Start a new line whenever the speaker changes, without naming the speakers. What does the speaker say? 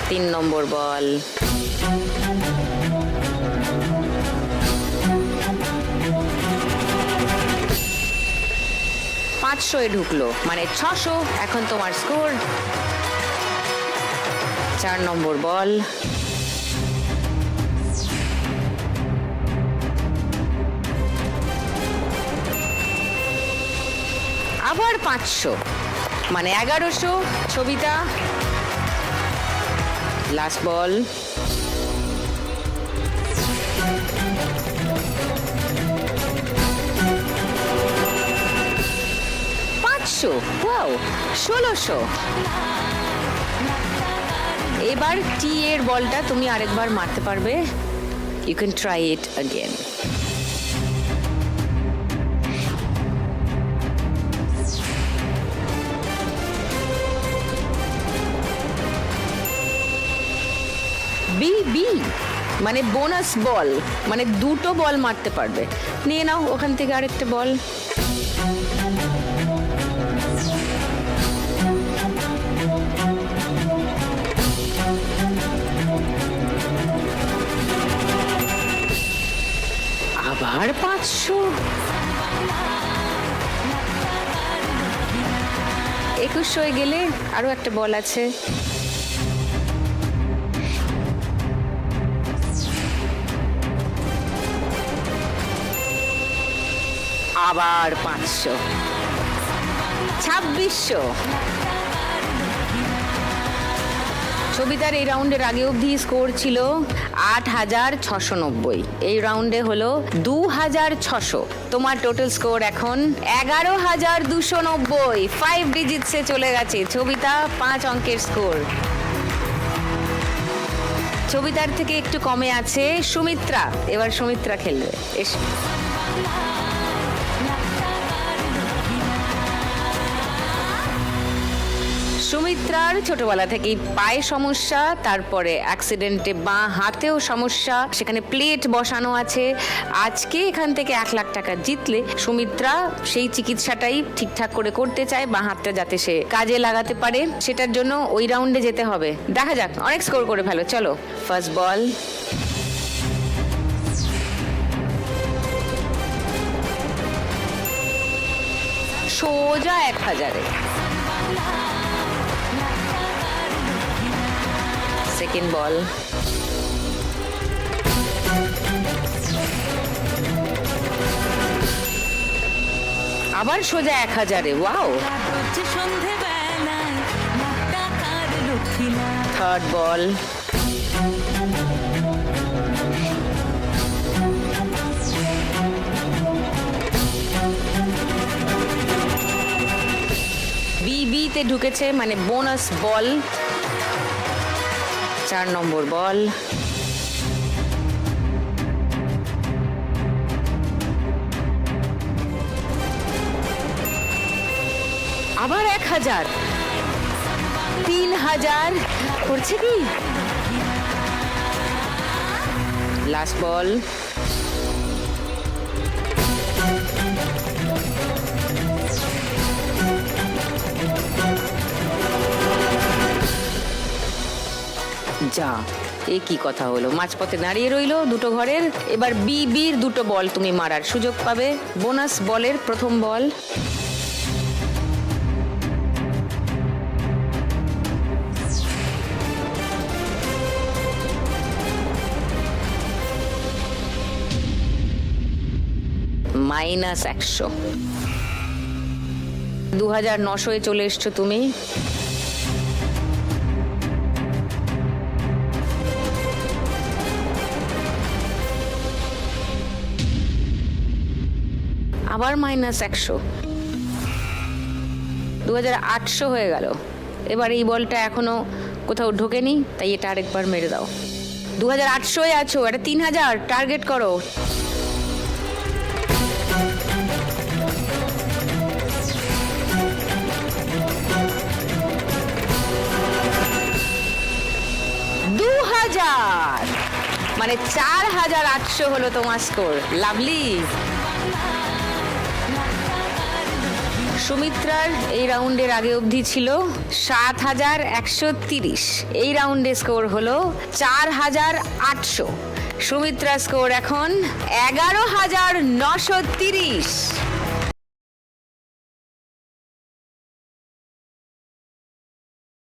3 নম্বর বল। পাঁচশোয় ঢুকলো, মানে 600। এখন তোমার স্কোর। 4 নম্বর বল। আবার 500, মানে 1100। ছবিটা লাস্ট বল। 500, ওয়াও, 1600। এবার টি এর বলটা তুমি আরেকবার মারতে পারবে। You can try it again. B B মানে বোনাস বল, মানে দুটো বল মারতে পারবে। নিয়ে নাও ওখান থেকে আরেকটা বল। আবার 500। 2100 গেলে আরো একটা বল আছে। আবার 500। 2600। ছবিতার এই রাউন্ডের আগে অবধি স্কোর ছিল 8690। এই রাউন্ডে হলো 2600। তোমার টোটাল স্কোর এখন 11290। 5 ডিজিটসে চলে গেছে ছবিতা। 5 অঙ্কের স্কোর। ছবিতার থেকে একটু কমে আছে সুমিত্রা। এবার সুমিত্রা খেলবে। এসো। সুমিত্রার ছোটবেলা থেকেই পায়ে সমস্যা, তারপরে অ্যাক্সিডেন্টে বাঁ হাতেও সমস্যা, সেখানে প্লেট বসানো আছে। আজকে এখান থেকে 1 লাখ টাকা জিতলে সুমিত্রা সেই চিকিৎসাটাই ঠিকঠাক করে করতে চায়, বাঁ হাতটা যাতে সে কাজে লাগাতে পারে। সেটার জন্য ওই রাউন্ডে যেতে হবে। দেখা যাক, অনেক স্কোর করে ফেলো। চলো, ফার্স্ট বল। সোজা 1000-এ। সেকেন্ড বল। আবার সোজা 1000-এ। ওয়াও। থার্ড বল। বিবিতে ঢুকেছে, মানে বোনাস বল। 4 নম্বর বল। আবার 1000। 3000 করছে কি? লাস্ট বল। যা, এ কি কথা হলো? মাঝপথে দাঁড়িয়ে রইলো দুটো ঘরের। এবার বিবির দুটো বল তুমি মারার সুযোগ পাবে। বোনাস বলের প্রথম বল। -100। 2900-এ চলে এসছো তুমি। আবার -100। 2800 হয়ে গেল। এবার এই বলটা এখনো কোথাও ঢোকেনি, তাই এটা আরেকবার মেরে দাও। 2800-এ আছো, এটা 3000 টার্গেট করো। মানে 4800 হলো তোমার স্কোর। লাভলি। সুমিত্রার এই রাউন্ডের আগে অবধি ছিল 7,130। এই রাউন্ডে স্কোর হলো 4,800। সুমিত্রা স্কোর এখন 11,930।